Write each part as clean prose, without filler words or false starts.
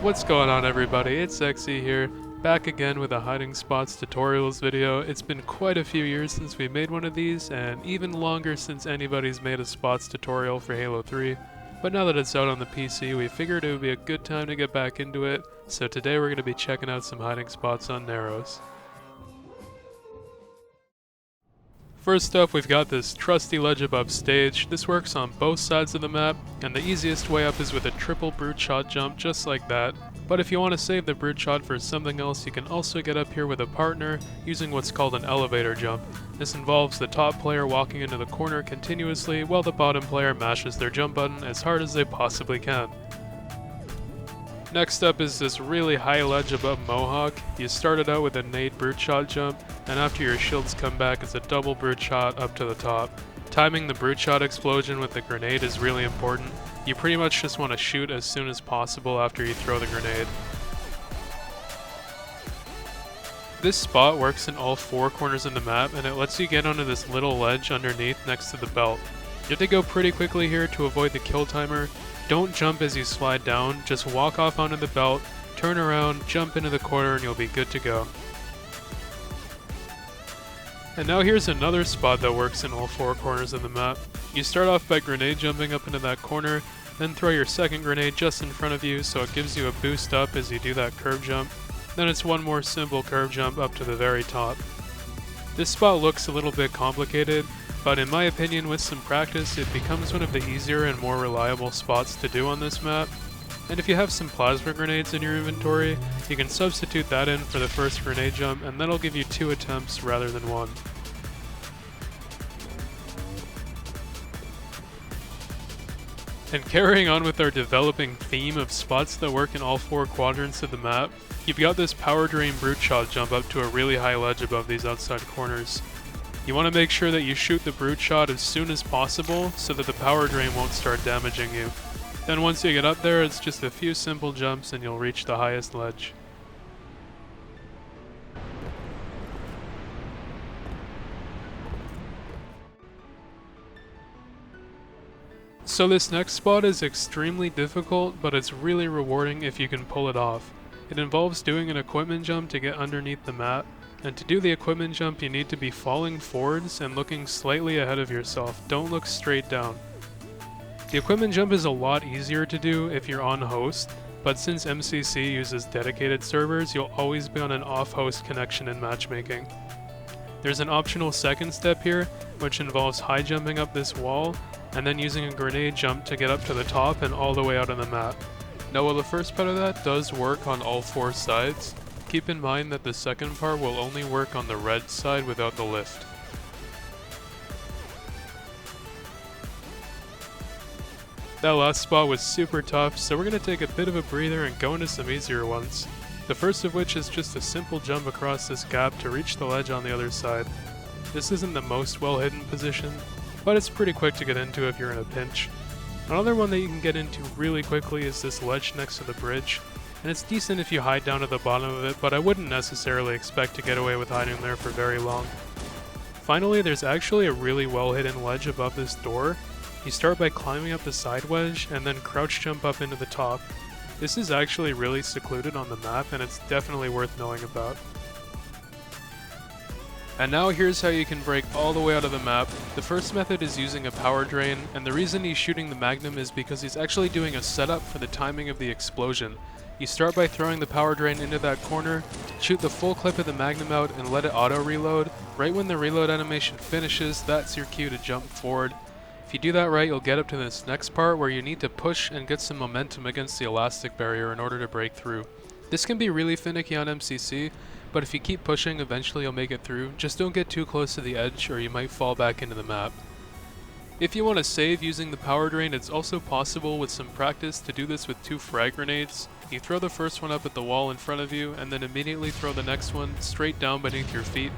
What's going on, everybody? It's XE here, back again with a hiding spots tutorials video. It's been quite a few years since we made one of these, and even longer since anybody's made a spots tutorial for Halo 3. But now that it's out on the PC, we figured it would be a good time to get back into it, so today we're going to be checking out some hiding spots on Narrows. First up, we've got this trusty ledge above stage. This works on both sides of the map, and the easiest way up is with a triple brute shot jump just like that. But if you want to save the brute shot for something else, you can also get up here with a partner using what's called an elevator jump. This involves the top player walking into the corner continuously while the bottom player mashes their jump button as hard as they possibly can. Next up is this really high ledge above Mohawk. You started out with a nade brute shot jump, and after your shields come back, it's a double brute shot up to the top. Timing the brute shot explosion with the grenade is really important. You pretty much just want to shoot as soon as possible after you throw the grenade. This spot works in all four corners of the map, and it lets you get onto this little ledge underneath next to the belt. You have to go pretty quickly here to avoid the kill timer. Don't jump as you slide down, just walk off onto the belt, turn around, jump into the corner, and you'll be good to go. And now here's another spot that works in all four corners of the map. You start off by grenade jumping up into that corner, then throw your second grenade just in front of you so it gives you a boost up as you do that curve jump. Then it's one more simple curve jump up to the very top. This spot looks a little bit complicated, but in my opinion, with some practice, it becomes one of the easier and more reliable spots to do on this map. And if you have some plasma grenades in your inventory, you can substitute that in for the first grenade jump, and that'll give you 2 attempts rather than 1. And carrying on with our developing theme of spots that work in all 4 quadrants of the map, you've got this power drain brute shot jump up to a really high ledge above these outside corners. You want to make sure that you shoot the brute shot as soon as possible so that the power drain won't start damaging you. Then once you get up there, it's just a few simple jumps and you'll reach the highest ledge. So this next spot is extremely difficult, but it's really rewarding if you can pull it off. It involves doing an equipment jump to get underneath the map. And to do the equipment jump, you need to be falling forwards and looking slightly ahead of yourself. Don't look straight down. The equipment jump is a lot easier to do if you're on host, but since MCC uses dedicated servers, you'll always be on an off-host connection in matchmaking. There's an optional second step here, which involves high jumping up this wall, and then using a grenade jump to get up to the top and all the way out on the map. Now while the first part of that does work on all 4 sides, keep in mind that the second part will only work on the red side without the lift. That last spot was super tough, so we're going to take a bit of a breather and go into some easier ones. The first of which is just a simple jump across this gap to reach the ledge on the other side. This isn't the most well hidden position, but it's pretty quick to get into if you're in a pinch. Another one that you can get into really quickly is this ledge next to the bridge. And it's decent if you hide down at the bottom of it, but I wouldn't necessarily expect to get away with hiding there for very long. Finally, there's actually a really well hidden ledge above this door. You start by climbing up the side wedge and then crouch jump up into the top. This is actually really secluded on the map and it's definitely worth knowing about. And now here's how you can break all the way out of the map. The first method is using a power drain, and the reason he's shooting the Magnum is because he's actually doing a setup for the timing of the explosion. You start by throwing the power drain into that corner, shoot the full clip of the Magnum out and let it auto-reload. Right when the reload animation finishes, that's your cue to jump forward. If you do that right, you'll get up to this next part where you need to push and get some momentum against the elastic barrier in order to break through. This can be really finicky on MCC, but if you keep pushing, eventually you'll make it through. Just don't get too close to the edge or you might fall back into the map. If you want to save using the power drain, it's also possible with some practice to do this with 2 frag grenades. You throw the first one up at the wall in front of you, and then immediately throw the next one straight down beneath your feet.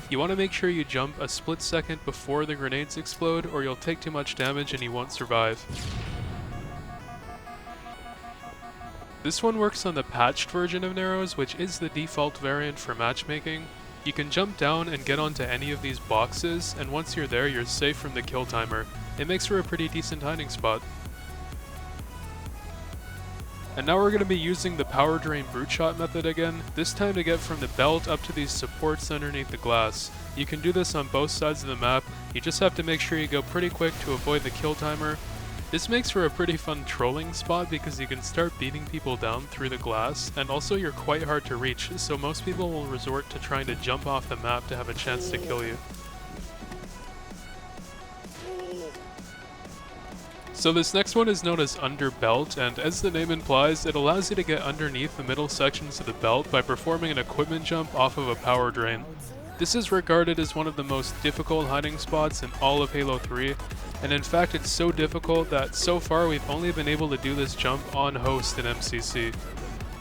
You want to make sure you jump a split second before the grenades explode, or you'll take too much damage and you won't survive. This one works on the patched version of Narrows, which is the default variant for matchmaking. You can jump down and get onto any of these boxes, and once you're there, you're safe from the kill timer. It makes for a pretty decent hiding spot. And now we're going to be using the power drain brute shot method again, this time to get from the belt up to these supports underneath the glass. You can do this on both sides of the map, you just have to make sure you go pretty quick to avoid the kill timer. This makes for a pretty fun trolling spot because you can start beating people down through the glass, and also you're quite hard to reach, so most people will resort to trying to jump off the map to have a chance to kill you. So this next one is known as under belt, and as the name implies, it allows you to get underneath the middle sections of the belt by performing an equipment jump off of a power drain. This is regarded as one of the most difficult hiding spots in all of Halo 3, and in fact it's so difficult that so far we've only been able to do this jump on host in MCC.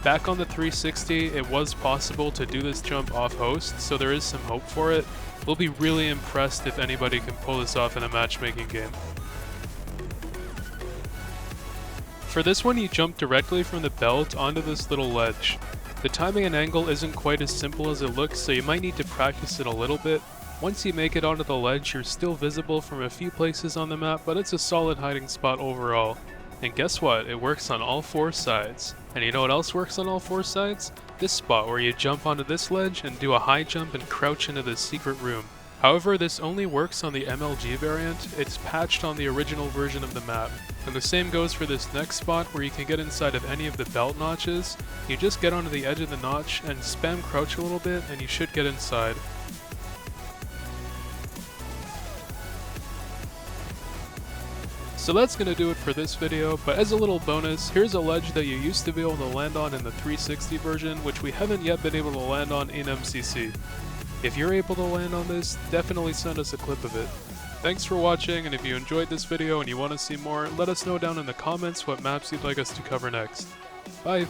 Back on the 360, it was possible to do this jump off host, so there is some hope for it. We'll be really impressed if anybody can pull this off in a matchmaking game. For this one, you jump directly from the belt onto this little ledge. The timing and angle isn't quite as simple as it looks, so you might need to practice it a little bit. Once you make it onto the ledge, you're still visible from a few places on the map, but it's a solid hiding spot overall. And guess what? It works on all 4 sides. And you know what else works on all 4 sides? This spot where you jump onto this ledge and do a high jump and crouch into this secret room. However, this only works on the MLG variant, it's patched on the original version of the map. And the same goes for this next spot where you can get inside of any of the belt notches. You just get onto the edge of the notch and spam crouch a little bit and you should get inside. So that's going to do it for this video, but as a little bonus, here's a ledge that you used to be able to land on in the 360 version, which we haven't yet been able to land on in MCC. If you're able to land on this, definitely send us a clip of it. Thanks for watching, and if you enjoyed this video and you want to see more, let us know down in the comments what maps you'd like us to cover next. Bye!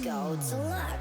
Go to life.